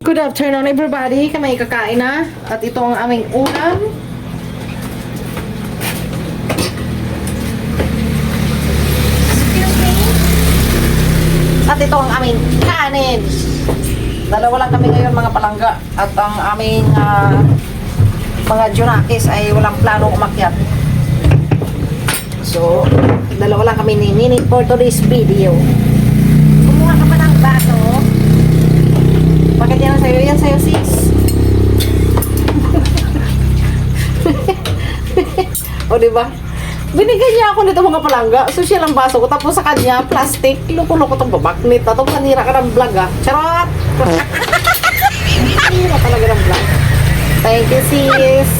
Good afternoon everybody, kami kakain na at ito ang aming ulam. At ito ang aming kanin. Dalawa lang kami ngayon mga palangga at ang aming mga junakis ay walang plano umakyat. So, dalawa lang kami ni Nini for today's video. Kumuha ka pa ng baso. Bakit yan sa'yo? Yan sa'yo, sis. O, diba? Binigyan niya ako nito mga palangga. So, siya lang baso ko. Tapos sa kanya, plastic. Loko-loko itong babaknit. At itong panira ka ng vlog, ah. Charot! Panira talaga ng vlog. Thank you, sis.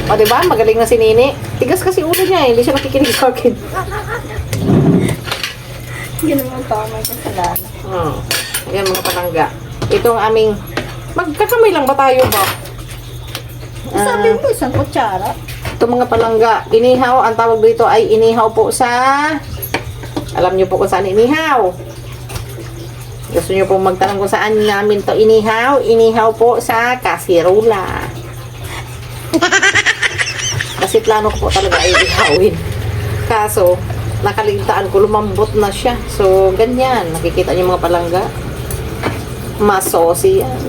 O, diba? Magaling na si Nini. Tigas kasi ulo niya, eh. Hindi siya nakikinig sa akin. Ginawa pa ako may kasalanan. Oh. Ayan mga palangga. Ito ang aming... Magkakamay lang ba tayo ba? Sabi mo, isang kutsara. Ito mga palangga. Inihaw. Ang tawag dito ay inihaw po sa... Alam niyo po kung saan inihaw. Gusto niyo po magtanong kung saan namin to inihaw? Inihaw po sa kasirola. Kasi plano ko po talaga ay ihawin. Kaso, nakaligtaan ko, lumambot na siya. So, ganyan. Nakikita niyo mga palangga. Masosi yan.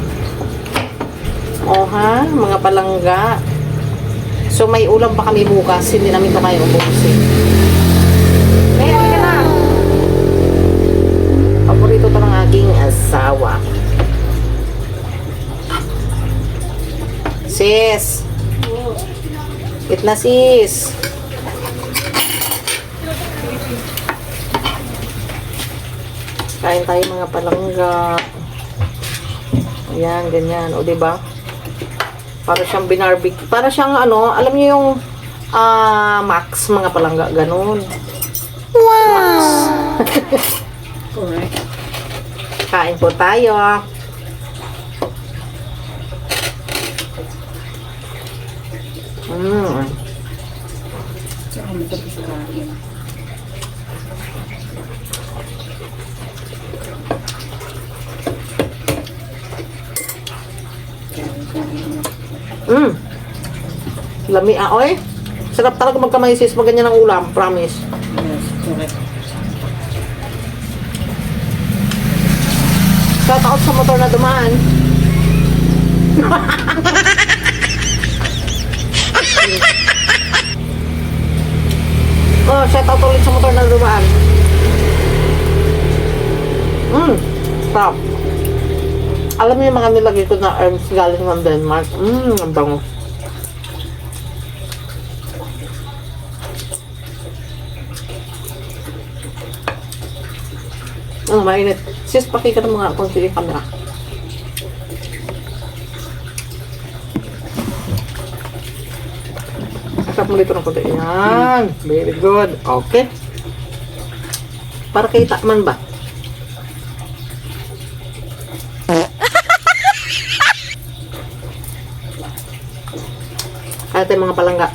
O ha, mga palangga. So, may ulam pa kami bukas. Hindi namin ito kayo ubusin. Kaya, ka na. Paborito to ng aking asawa. Sis. Eat na, sis. Kain tayo mga palangga. Ayan, ganyan. O, diba? Para siyang binarbecue. Para siyang, ano, alam niyo yung Max, mga palangga. Ganun. Wow! Max. Correct. Kain po tayo. Saka matapos kain. Lami oy. Sarap talaga magkamay sis pag ganyan ang ulam, promise. Yes, correct. Shout out sa motor na dumaan. Oh, shout out ulit sa motor na dumaan. Stop. Alam niyo yung mga nilagay ko na herbs galing ng Denmark. Ang bango. Mainit. Sis, pakikita mo nga kung sige camera. Asap mo dito ng konti. Yan. Very good. Okay. Para kita man ba? Kaya tayo mga palangga.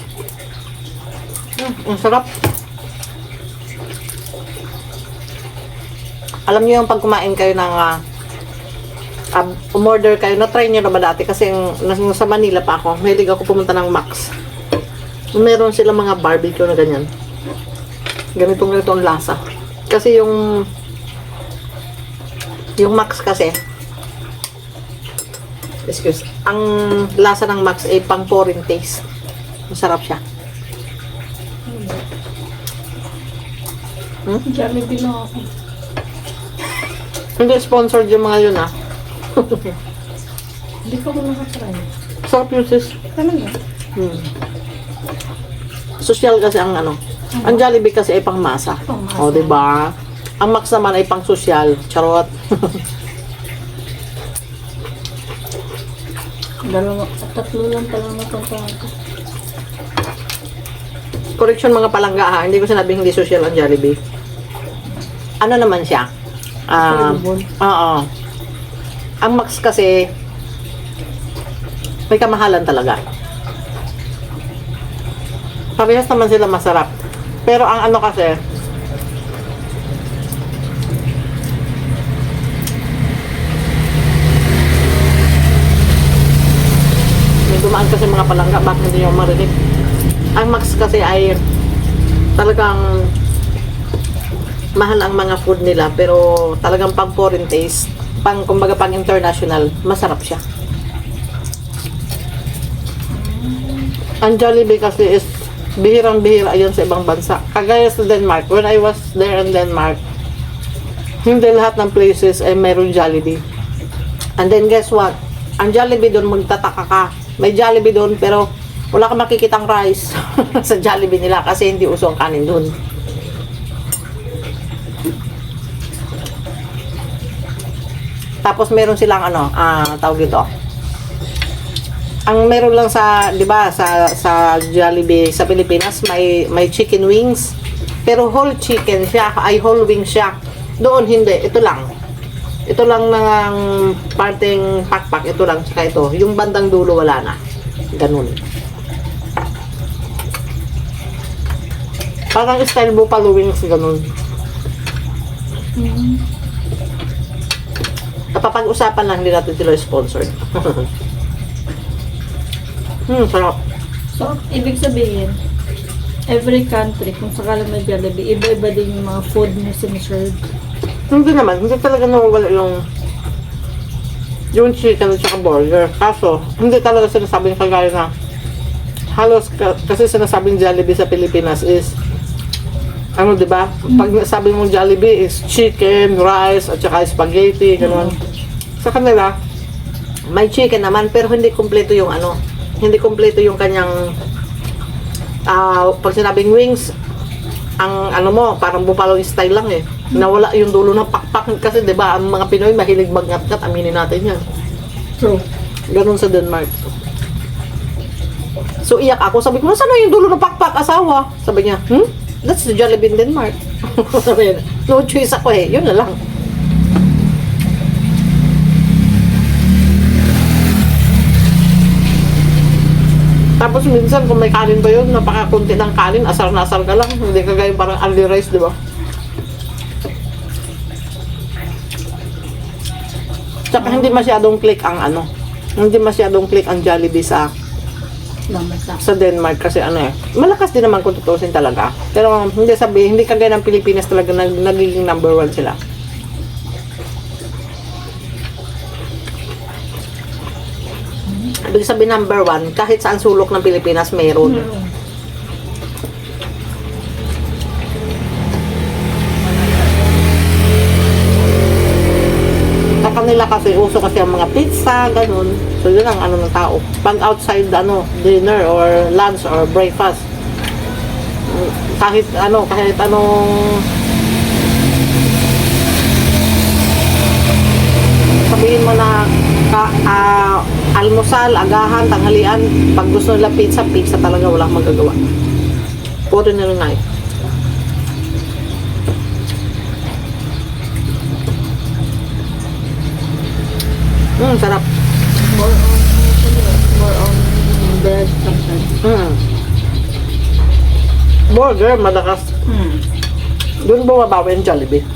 Ang sarap. Alam niyo yung pag kumain kayo ng umorder kayo, na-try niyo na ba dati? Kasi sa Manila pa ako, mahilig ako pumunta ng Max. Meron sila mga barbecue na ganyan. Ganito ang lasa. Kasi yung Max kasi, excuse, ang lasa ng Max ay pang foreign taste. Masarap siya. Jollibee na ako. Hindi sponsored yung mga yun, ah. Hindi ko nakatry. Sarap yun, sis. Talaga? Social kasi ang ano. Ang Jollibee kasi ay pang masa. Pangmasa. O, diba? Ang Max naman ay pang social. Charot. Tatlo lang pala matatawa. Correction mga palangga, ha. Hindi ko sinabing hindi social ang Jollibee. Ano naman siya? Oo. Ang Max kasi may kamahalan talaga. Parehas naman sila masarap. Pero ang ano kasi, Turuan kasi mga palangga, bakit hindi nyo marinig? Ang Max kasi ay talagang mahal ang mga food nila, pero talagang pang foreign taste, kumbaga pang international, masarap siya. Ang Jollibee kasi is bihirang-bihira yan sa ibang bansa. Kagaya sa Denmark, when I was there in Denmark, hindi lahat ng places ay mayroon Jollibee. And then guess what? Ang Jollibee doon, magtataka ka. May Jollibee doon, pero wala kang makikitang rice sa Jollibee nila kasi hindi uso ang kanin doon. Tapos meron silang tawag dito. Ang meron lang sa, 'di ba, sa Jollibee sa Pilipinas may chicken wings. Pero whole chicken siya, ay whole wing siya. Doon hindi, ito lang. Ito lang ng parteng pakpak, ito lang tsaka ito. Yung bandang dulo wala na. Ganun. Parang style buffalo wings ganun. Napapag-usapan lang, hindi natin sila sponsored. Sarap. So, ibig sabihin, every country, kung sakala may Jollibee, iba-iba din yung mga food na siniserve. Hindi naman, hindi talaga nawawala yung chicken at saka burger. Kaso, hindi talaga sinasabing kagaya na halos kasi sinasabing Jollibee sa Pilipinas is di ba? Pag sabi mong Jollibee is chicken, rice, at saka spaghetti, gano'n. Sa kanila, may chicken naman, pero hindi kompleto yung hindi kompleto yung kanyang pag sinabing wings, ang mo, parang buffalo style lang eh. Nawala yung dulo ng pakpak kasi 'di ba, ang mga Pinoy mahilig magngat-ngat, aminin natin 'yan. True. Ganun sa Denmark. So iyak ako, sabi ko, saan na yung dulo ng pakpak, asawa? Sabi niya, that's the Jollibee in Denmark. Sabi niya, no choice ako eh, yun na lang. Tapos minsan kung may kanin pa yun, napakakunti ng kanin, asar na asar ka lang. Hindi kagaya parang only rice, di ba? Tsaka hindi masyadong click ang hindi masyadong click ang Jollibee sa Denmark kasi malakas din naman kung tutusin talaga. Pero hindi kagaya ng Pilipinas talaga nagiging number 1 sila. Ibig sabihin number 1, kahit saan sulok ng Pilipinas meron. Sa kanila kasi, uso kasi ang mga pizza, ganun. So yun ang ng tao. Pag outside dinner or lunch or breakfast, kahit anong sabihin mo na almusal, agahan, tanghalian, pag gusto nila pizza talaga walang magagawa. Puro nila na sarap. More on bread sometimes. Burger, madakas. Doon bumabawi yung Jollibee.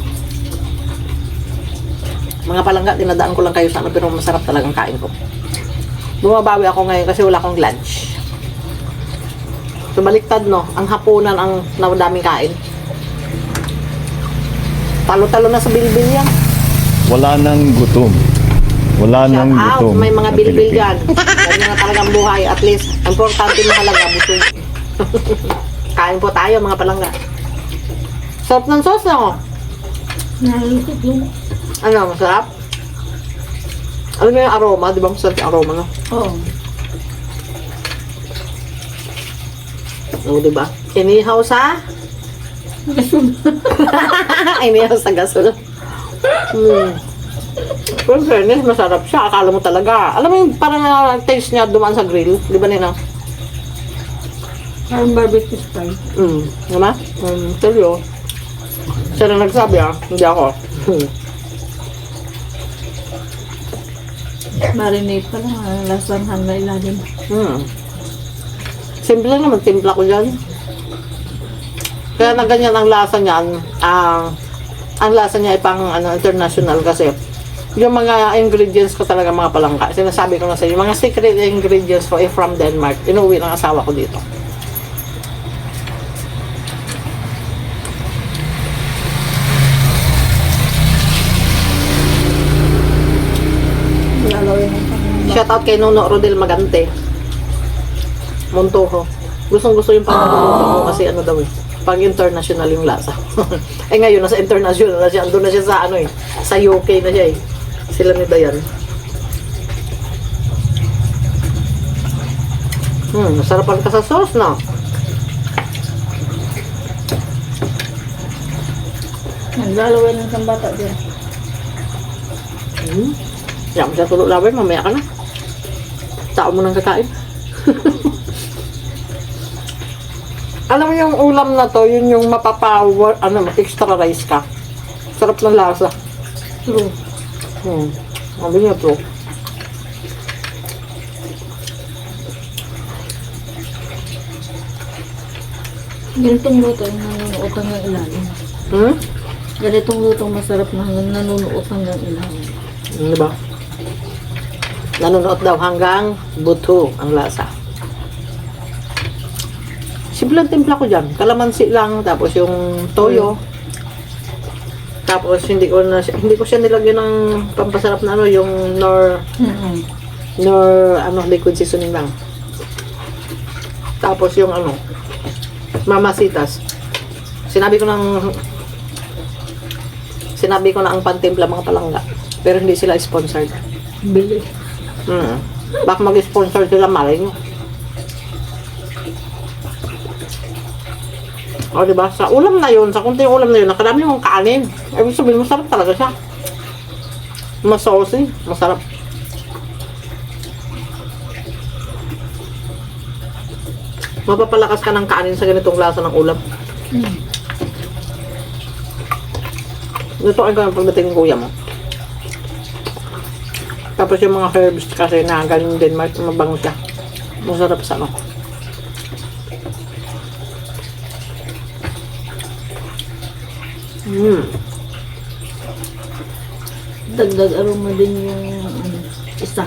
Mga palangga, dinadaan ko lang kayo sa pero masarap talagang kain ko. Bumabawi ako ngayon kasi wala akong lunch. So, baliktad, no? Ang hapunan ang nawadaming kain. Talo-talo na sa bilbil yan. Wala nang gutom. Wala nang Shout out, gutom. may mga sa bilbil Pilipinas. dyan. Ganyan na talagang buhay. At least, importante mahalaga, busog. Kain po tayo, mga palangga. Sarap ng sauce na, oh. Nalulukot yung. Masarap? Alam mo yung aroma? Di ba masarap yung aroma, no? Oo. Oo, di ba? Inihaw sa? Inihaw sa gasol. Pero fairness, masarap siya. Akala mo talaga. Alam mo yung parang taste niya dumaan sa grill. Di ba, Nina? Parang barbecue style. Diba? Seryo. Siya na nagsabi, hindi ako. Marinate pa lang. Lasanhan na ilalim. Simple lang naman, timpla ko dyan. Kaya na ganyan ang lasa niyan. Ang lasa niya ay pang international kasi Yung mga ingredients ko talaga mga palangka. Sinasabi ko na sa inyo, mga secret ingredients ko from Denmark. Inuwi ng asawa ko dito. Lalawin ng pangamba. Shout out kay Nuno Rodel Magante. Montojo. Gustong gusto yung panguluto ko kasi ano daw eh. Pag international yung lasa. Eh ngayon, nasa international na siya. Andun na siya sa ano eh. Sa UK na siya eh. Sila ni Dayan. Masarapan ka sa sauce na. Lalawin ng sambata din. Yan, siya tulog laway, mamaya ka na. Tao mo nang kakain. Alam mo yung ulam na to, yun yung mapapower, extra rice ka. Sarap ng lasa. True. Sabi niya to. Ganitong luto yung nanunuot hanggang ilalim. Ganitong luto masarap na hanggang nanunuot hanggang ilalim. Diba? Nanonood daw hanggang buto ang lasa. Simple ang timpla ko dyan. Kalamansi lang, tapos yung toyo. Tapos hindi ko siya nilagyan ng pampasarap na yung liquid seasoning lang. Tapos yung mamasitas. Sinabi ko na ang pantimpla mga palangga. Pero hindi sila sponsored. Bili. Baka mag-sponsor sila, malay nyo. O, diba? Sa ulam na yun, sa kunting ulam na yun, nakarami yung kanin. Ibig sabihin, masarap talaga siya. Mas saucy, masarap. Mapapalakas ka ng kanin sa ganitong lasa ng ulam. Lutuin ko yung pagdating ng kuya mo. Tapos yung mga herbs kasi na galing Denmark, mabango siya. Masarap sa ano. Dagdag aroma din yung isa.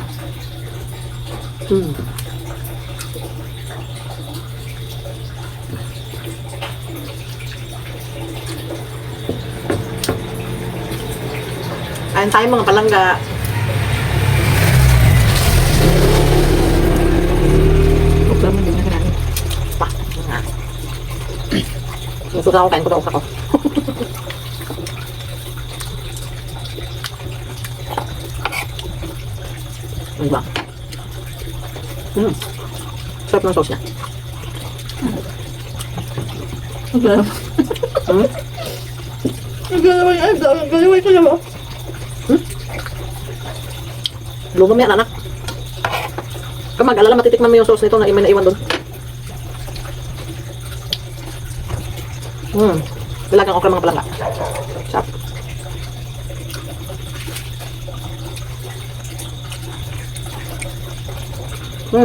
Kain tayo mga palangga. Huwag naman din na karami. Pa. Nasuka ako, kain ko daw ako. Diba? Sarap ng sauce niya. Galaway ko naman. Lumo mo yan, anak. Kung mag-alala, matitikman mo yung sauce nito na may naiwan doon. Bilagang okra mga palangga. Sarap. Ang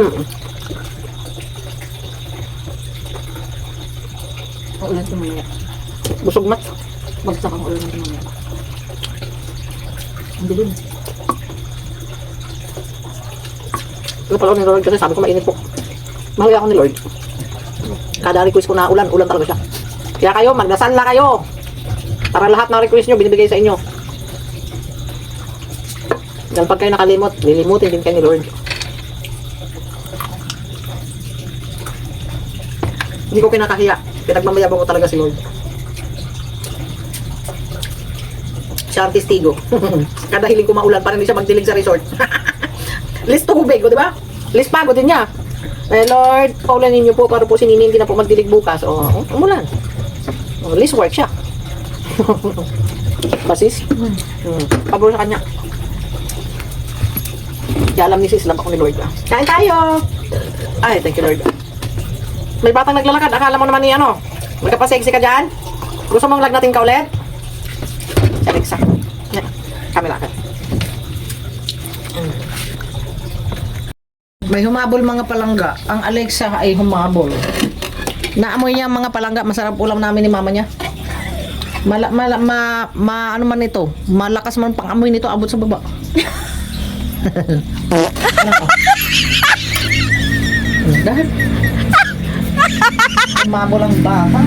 ulan tumamaya. Busog mat. Bagsak ang ulan tumamaya. Ang dilim. Ito pala ni Lord kasi sabi ko mainit po. Mahuli ako ni Lord. Kada request ko na ulan talaga siya. Kaya kayo, magdasal na kayo. Para lahat ng request nyo, binibigay sa inyo. Dahil pag kayo nakalimot, lilimutin din kayo ni Lord. Hindi ko kinakahiya. Pinagmamayabang ko talaga si Lord. Siya ang testigo. Kada hiling ko maulan, para hindi siya magdilig sa resort. List tubig, o diba? List pagod din niya. Eh Lord, paulanin niyo po para po si Nini hindi na po magdilig bukas. O, umulan. O, list work siya. Basis? Pabor sa kanya. Di alam ni sis, alam ako ni Lord. Kain tayo! Ay, thank you Lord. May batang naglalakad. Akala mo naman ni ano? Magkapasexy ka dyan? Gusto mong lagnatin ka ulit? Si Alexa. Kamila ka. May humabol mga palangga. Ang Alexa ay humabol. Naamoy niya mga palangga. Masarap ulam namin ni mama niya. ano man ito, malakas man pang amoy nito, abot sa baba. Ano ko? Dahil umabo lang bata.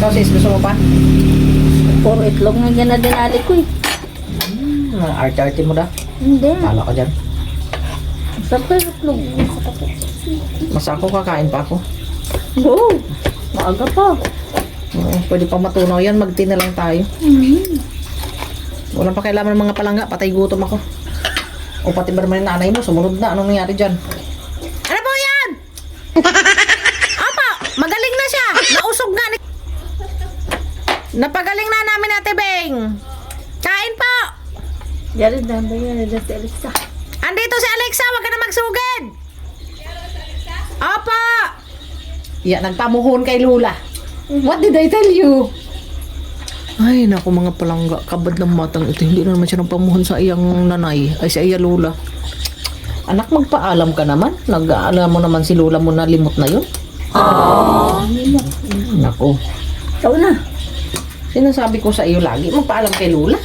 Ikaw sis, gusto mo pa? Puro itlog na dyan na dinali ko eh. Arte-arte mo da. Hindi. Pala ka dyan. Sarap ko yung itlog. Mas ako kakain pa ako. Oo. Maaga pa. Pwede pa matunaw yan, mag-tea na lang tayo. Walang pakialaman ng mga palangga, patay gutom ako. O pati ba naman yung nanay mo, sumunod na. Anong nangyari dyan? Ano po yan? Apa, magaling na siya. Nausog nga ni... Napagaling na namin Ate Beng. Kain po. Yari na ba yan? Yari si Alexa. Andito si Alexa, wag ka na magsugid. Apa. Yeah, nagpamuhon kay Lula. What did I tell you? Ay, naku mga palangga, kabad ng matang ito. Hindi na naman siya nagpamuhon sa iyang nanay, ay sa iya Lula. Anak, magpaalam ka naman. Nag-aalam mo naman si Lula mo na limot na yun. Naku. Ikaw na. Sinasabi ko sa iyo lagi, magpaalam kay Lula.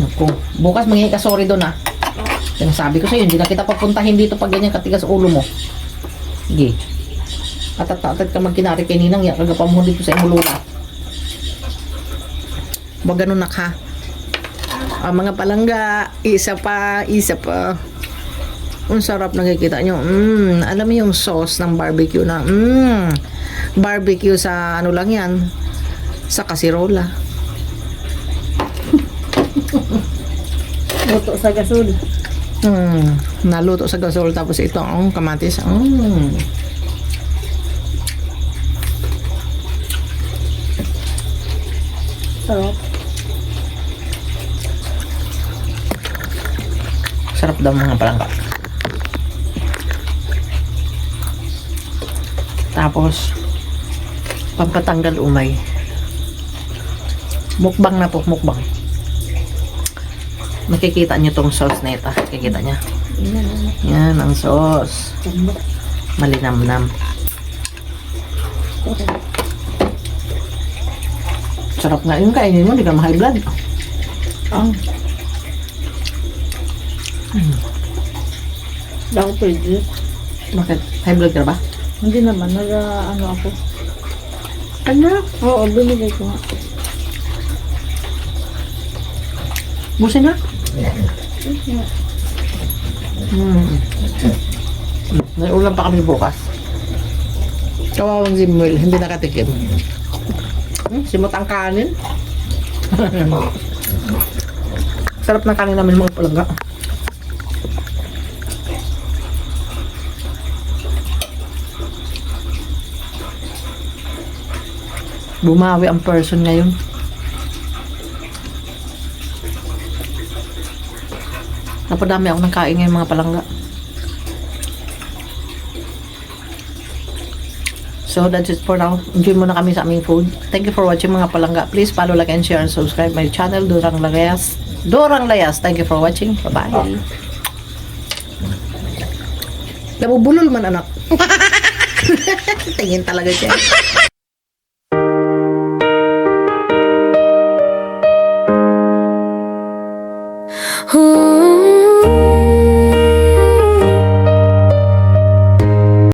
Naku. Bukas manghingi ka sorry doon ah. Sinasabi ko sa iyo, hindi na kita papuntahin dito pag ganyan katigas ulo mo. Sige. Atat-atat ka magkinari kay Ninang, ya kagapamuhon dito sa iyong Lula. Wag ganun nak ha. Mga palangga, isa pa. Ang sarap nakikita nyo. Alam mo yung sauce ng barbecue na, barbecue sa ano lang yan, sa kasirola. Luto sa gasol. Naluto sa gasol tapos ito ang kamatis. Sarap. Sarap daw mga palangga. Tapos pampatanggal umay. Mukbang na po, mukbang. Makikita nyo tong sauce na ito. Makikita nyo. Yan ang sauce. Malinamnam. Sarap nga yung kainin mo, hindi ka ma-high blood. Hindi ako pwede. Bakit? High blood ka ba? Hindi naman. Ano ako. Kanya. Oo, binigay ko nga. Busin na. May ulam pa kami bukas. Kawawang si Mel, hindi nakatikim. Simot ang kanin. Sarap ng kanin namin mga palangga. Bumawi ang person ngayon. Napadami ako ng kain ngayon mga palangga. So that's it for now. Enjoy muna kami sa aming food. Thank you for watching mga palangga. Please follow, like, and share and subscribe my channel, Dorang Layas. Dorang Layas. Thank you for watching. Bye-bye. Nabubulol man anak. Tingin talaga siya.